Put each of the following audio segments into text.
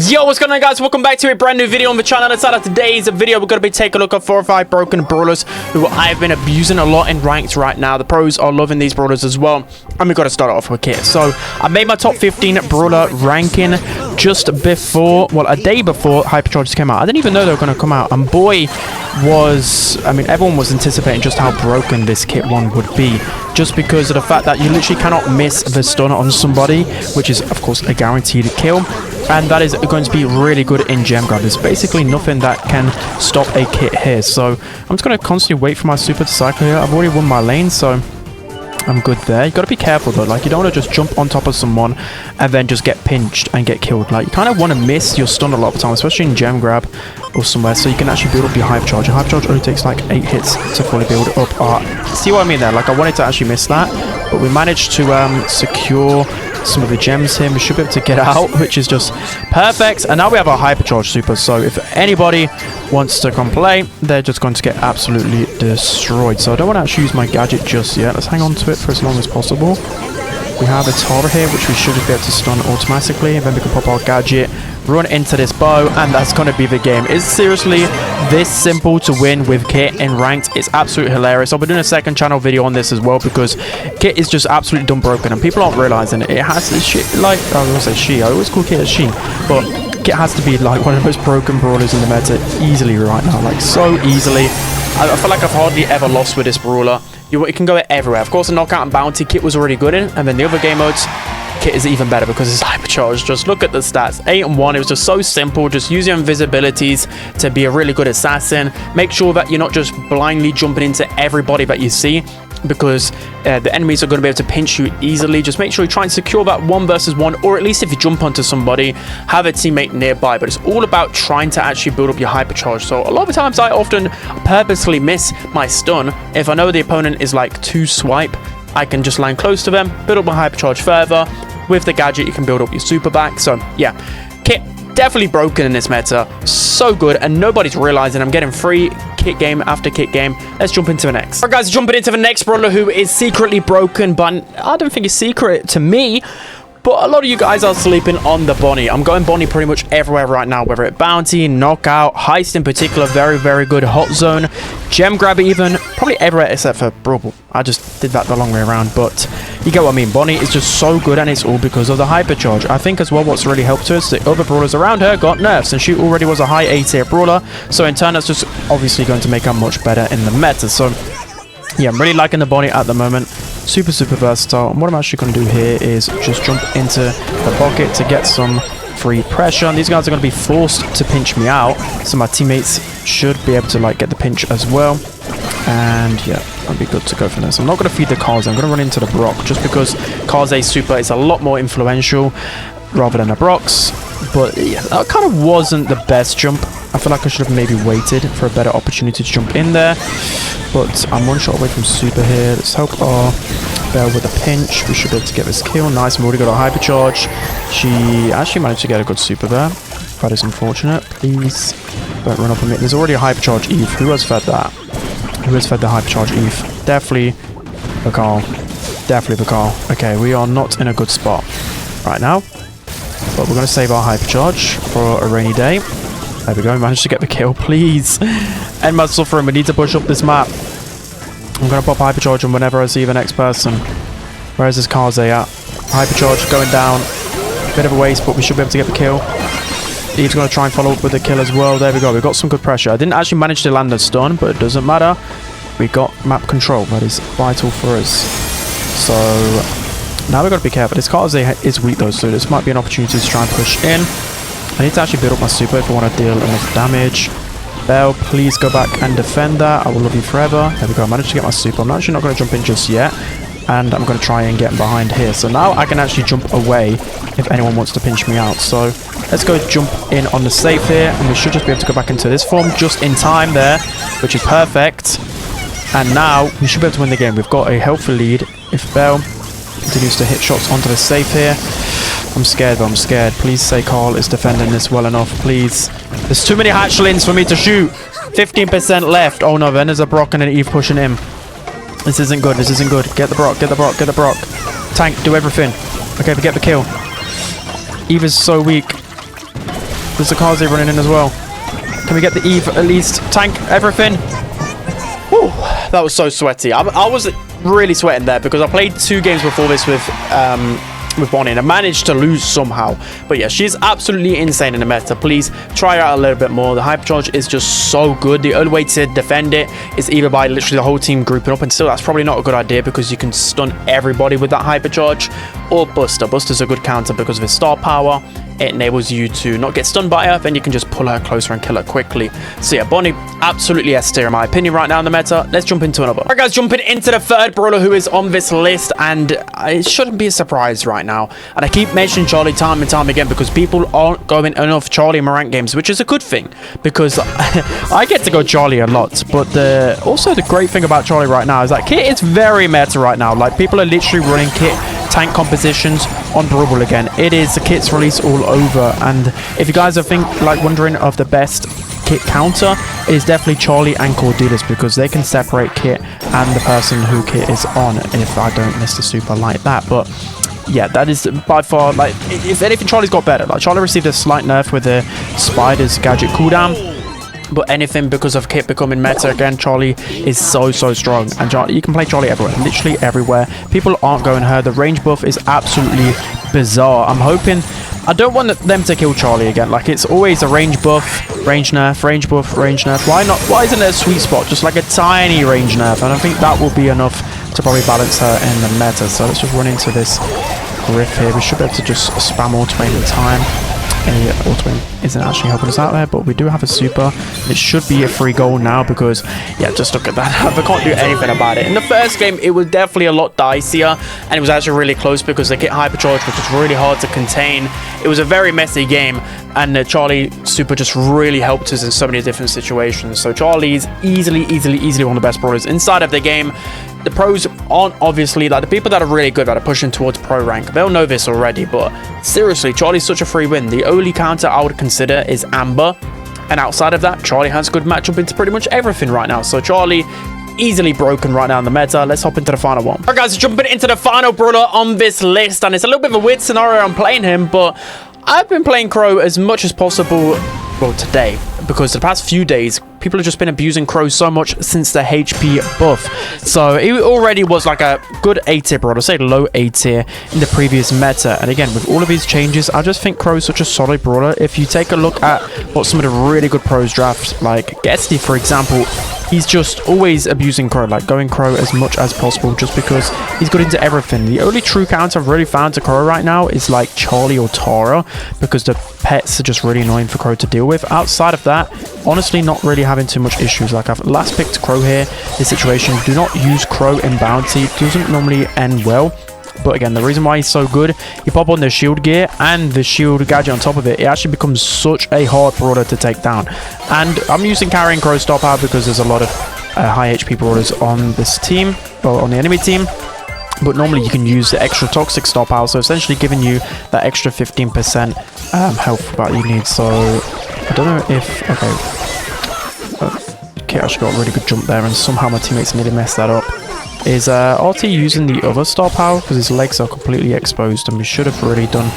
Yo, what's going on, guys? Welcome back to a brand new video on the channel. Inside of today's video, we're going to be taking a look at 4 or 5 broken brawlers who I've been abusing a lot in ranked right now. The pros are loving these brawlers as well. And we've got to start off with kit. So I made my top 15 brawler ranking just before, well, a day before hypercharges came out. I didn't even know they were going to come out. And boy, everyone was anticipating just how broken this kit one would be, just because of the fact that you literally cannot miss the stun on somebody, which is of course a guaranteed kill, and that is going to be really good in gem grab. There's basically nothing that can stop a kit here, so I'm just going to constantly wait for my super to cycle here. I've already won my lane, so I'm good there. You got to be careful though, like you don't want to just jump on top of someone and then just get pinched and get killed. Like you kind of want to miss your stun a lot of the time, especially in gem grab or somewhere, so you can actually build up your hyper charge. Your hyper charge only takes like 8 hits to fully build up. See what I mean there? Like I wanted to actually miss that, but we managed to secure some of the gems here. We should be able to get out, which is just perfect. And now we have our hypercharge super, so if anybody wants to come play, they're just going to get absolutely destroyed. So I don't want to actually use my gadget just yet. Let's hang on to it for as long as possible. We have a Tara here, which we should be able to stun automatically, and then we can pop our gadget, run into this bow, and that's going to be the game. It's seriously this simple to win with kit in ranked. It's absolutely hilarious. I'll be doing a second channel video on this as well, because kit is just absolutely done broken, and people aren't realizing it. It has this shit, like, I was going to say she, I always call kit a she, but kit has to be like one of the most broken brawlers in the meta easily right now, like so easily. I feel like I've hardly ever lost with this brawler. You can go everywhere. Of course, the knockout and bounty kit was already good in, and then the other game modes, kit is even better because it's hypercharged. Just look at the stats, 8 and 1. It was just so simple. Just use your invisibilities to be a really good assassin. Make sure that you're not just blindly jumping into everybody that you see, because the enemies are going to be able to pinch you easily. Just make sure you try and secure that 1 versus 1, or at least if you jump onto somebody, have a teammate nearby. But it's all about trying to actually build up your hypercharge. So a lot of the times I often purposely miss my stun. If I know the opponent is like 2 swipe, I can just land close to them, build up my hypercharge further. With the gadget, you can build up your super back. So yeah, kit definitely broken in this meta. So good, and nobody's realizing. I'm getting free kit game after kit game. Let's jump into the next. All right, guys, jumping into the next brawler who is secretly broken, but I don't think it's secret to me. But a lot of you guys are sleeping on the Bonnie. I'm going Bonnie pretty much everywhere right now, whether it bounty, knockout, heist in particular, very, very good, hot zone, gem grab even, probably everywhere except for Brawl. I just did that the long way around, but you get what I mean. Bonnie is just so good, and it's all because of the hypercharge. I think as well what's really helped her is the other brawlers around her got nerfs, and she already was a high A tier brawler, so in turn that's just obviously going to make her much better in the meta. So yeah, I'm really liking the Bonnie at the moment. Super, super versatile. And what I'm actually going to do here is just jump into the pocket to get some free pressure. And these guys are going to be forced to pinch me out, so my teammates should be able to like get the pinch as well. And yeah, I'll be good to go for this. I'm not going to feed the Kaze. I'm going to run into the Brock, just because Kaze's super is a lot more influential rather than a Brock's. But yeah, that kind of wasn't the best jump. I feel like I should have maybe waited for a better opportunity to jump in there. But I'm 1 shot away from super here. Let's help our Belle with a pinch. We should be able to get this kill. Nice, we've already got our hypercharge. She actually managed to get a good super there. That is unfortunate. Please don't run up on me. There's already a hypercharge Eve. Who has fed that? Who has fed the hypercharge Eve? Definitely the Carl. Definitely the Carl. Okay, we are not in a good spot right now. But we're going to save our hypercharge for a rainy day. There we go, we managed to get the kill, please. End my suffering, we need to push up this map. I'm going to pop hypercharge on whenever I see the next person. Where is this Kaze at? Hypercharge going down. Bit of a waste, but we should be able to get the kill. Eve's going to try and follow up with the kill as well. There we go, we got some good pressure. I didn't actually manage to land a stun, but it doesn't matter. We got map control, that is vital for us. So now we've got to be careful. This Kaze is weak though, so this might be an opportunity to try and push in. I need to actually build up my super if I want to deal enough damage. Belle, please go back and defend that. I will love you forever. There we go. I managed to get my super. I'm actually not going to jump in just yet. And I'm going to try and get behind here. So now I can actually jump away if anyone wants to pinch me out. So let's go jump in on the safe here. And we should just be able to go back into this form just in time there, which is perfect. And now we should be able to win the game. We've got a healthy lead if Belle continues to hit shots onto the safe here. I'm scared, but I'm scared. Please say Carl is defending this well enough, please. There's too many hatchlings for me to shoot. 15% left. Oh no, then there's a Brock and an Eve pushing him. This isn't good, this isn't good. Get the Brock, get the Brock, get the Brock. Tank, do everything. Okay, we get the kill. Eve is so weak. There's the Kaze running in as well. Can we get the Eve at least? Tank everything. Whew, that was so sweaty. I was really sweating there because I played 2 games before this with Bonnie and I managed to lose somehow. But yeah, she's absolutely insane in the meta. Please try her out a little bit more. The hypercharge is just so good. The only way to defend it is either by literally the whole team grouping up, and still that's probably not a good idea because you can stun everybody with that hypercharge, or Buster. Buster's a good counter because of his star power. It enables you to not get stunned by her, then you can just pull her closer and kill her quickly. So yeah, Bonnie, absolutely S tier in my opinion right now in the meta. Let's jump into another. Alright guys, jumping into the 3rd brawler who is on this list, and it shouldn't be a surprise right now. And I keep mentioning Charlie time and time again because people aren't going enough Charlie in my rank games, which is a good thing because I get to go Charlie a lot. But also the great thing about Charlie right now is that Kit is very meta right now. Like, people are literally running Kit tank compositions on Brawl again. It is the Kit's release all over, and if you guys are wondering of the best Kit counter, it is definitely Charlie and Cordelius because they can separate Kit and the person who Kit is on if I don't miss the super like that. But yeah, that is by far, like, if anything, Charlie's got better. Like, Charlie received a slight nerf with the Spider's gadget cooldown, but anything because of Kit becoming meta again, Charlie is so strong. And you can play Charlie everywhere, literally everywhere. People aren't going her. The range buff is absolutely bizarre. I'm hoping, I don't want them to kill Charlie again. Like, it's always a range buff, range nerf, range buff, range nerf. Why not? Why isn't there a sweet spot, just like a tiny range nerf? And I think that will be enough to probably balance her in the meta. So let's just run into this Griff here. We should be able to just spam automate in time. Automate isn't actually helping us out there, but we do have a super. It should be a free goal now because, yeah, just look at that. I can't do anything about it. In the first game, it was definitely a lot dicier, and it was actually really close because they get hypercharge, which was really hard to contain. It was a very messy game, and the Charlie super just really helped us in so many different situations. So Charlie is easily one of the best brawlers inside of the game. The pros aren't obviously, like, the people that are really good that are pushing towards pro rank, they'll know this already, but seriously, Charlie's such a free win. The only counter I would consider is Amber, and outside of that, Charlie has good matchup into pretty much everything right now. So Charlie, easily broken right now in the meta. Let's hop into the final one. Alright guys, jumping into the final brawler on this list, and it's a little bit of a weird scenario I'm playing him, but I've been playing Crow as much as possible, well, today, because the past few days people have just been abusing Crow so much since the HP buff. So it already was like a good A tier brawler, say low A tier in the previous meta. And again, with all of these changes, I just think Crow is such a solid brawler. If you take a look at what some of the really good pros drafts, like Getsty for example, he's just always abusing Crow, like going Crow as much as possible just because he's good into everything. The only true counter I've really found to Crow right now is like Charlie or Tara, because the pets are just really annoying for Crow to deal with. Outside of that, honestly, not really having too much issues. Like, I've last picked Crow here. This situation, do not use Crow in bounty. It doesn't normally end well. But again, the reason why he's so good, you pop on the shield gear and the shield gadget on top of it, it actually becomes such a hard brawler to take down. And I'm using carrying Crow star power because there's a lot of high HP brawlers on this team, or on the enemy team. But normally you can use the extra toxic star power, so essentially giving you that extra 15% health that you need. So I don't know if, okay, actually got a really good jump there, and somehow my teammates nearly messed that up. Is RT using the other star power because his legs are completely exposed, and we should have really done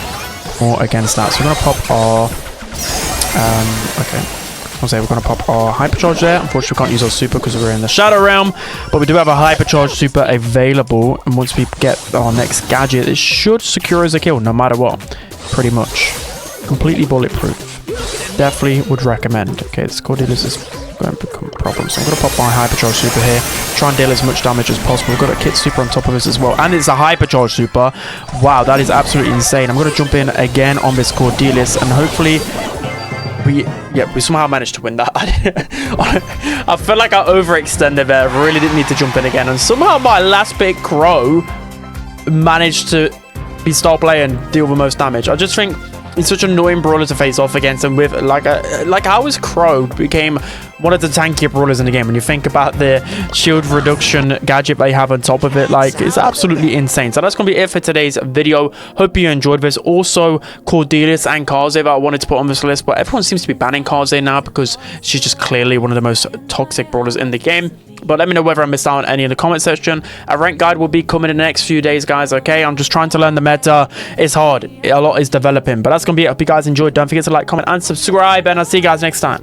more against that. So we're gonna pop our we're going to pop our hypercharge there. Unfortunately, we can't use our super because we're in the shadow realm, but we do have a hypercharge super available, and once we get our next gadget, it should secure us a kill no matter what, pretty much. Completely bulletproof. Definitely would recommend. Okay, this Cordelius is going to become a problem, so I'm going to pop my hypercharge super here, try and deal as much damage as possible. We've got a Kit super on top of us as well, and it's a hypercharge super. Wow, that is absolutely insane. I'm going to jump in again on this Cordelius, and hopefully we somehow managed to win that. I feel like I overextended there. I really didn't need to jump in again, and somehow my last pick Crow managed to be star player and deal the most damage. I just think he's such an annoying brawler to face off against, and with like how is Crow became one of the tankier brawlers in the game when you think about the shield reduction gadget they have on top of it. Like, it's absolutely insane. So that's gonna be it for today's video. Hope you enjoyed this. Also, Cordelius and Kaze that I wanted to put on this list, but everyone seems to be banning Kaze now because she's just clearly one of the most toxic brawlers in the game. But let me know whether I missed out on any in the comment section. A rank guide will be coming in the next few days, guys, okay? I'm just trying to learn the meta. It's hard. A lot is developing. But that's going to be it. I hope you guys enjoyed. Don't forget to like, comment, and subscribe. And I'll see you guys next time.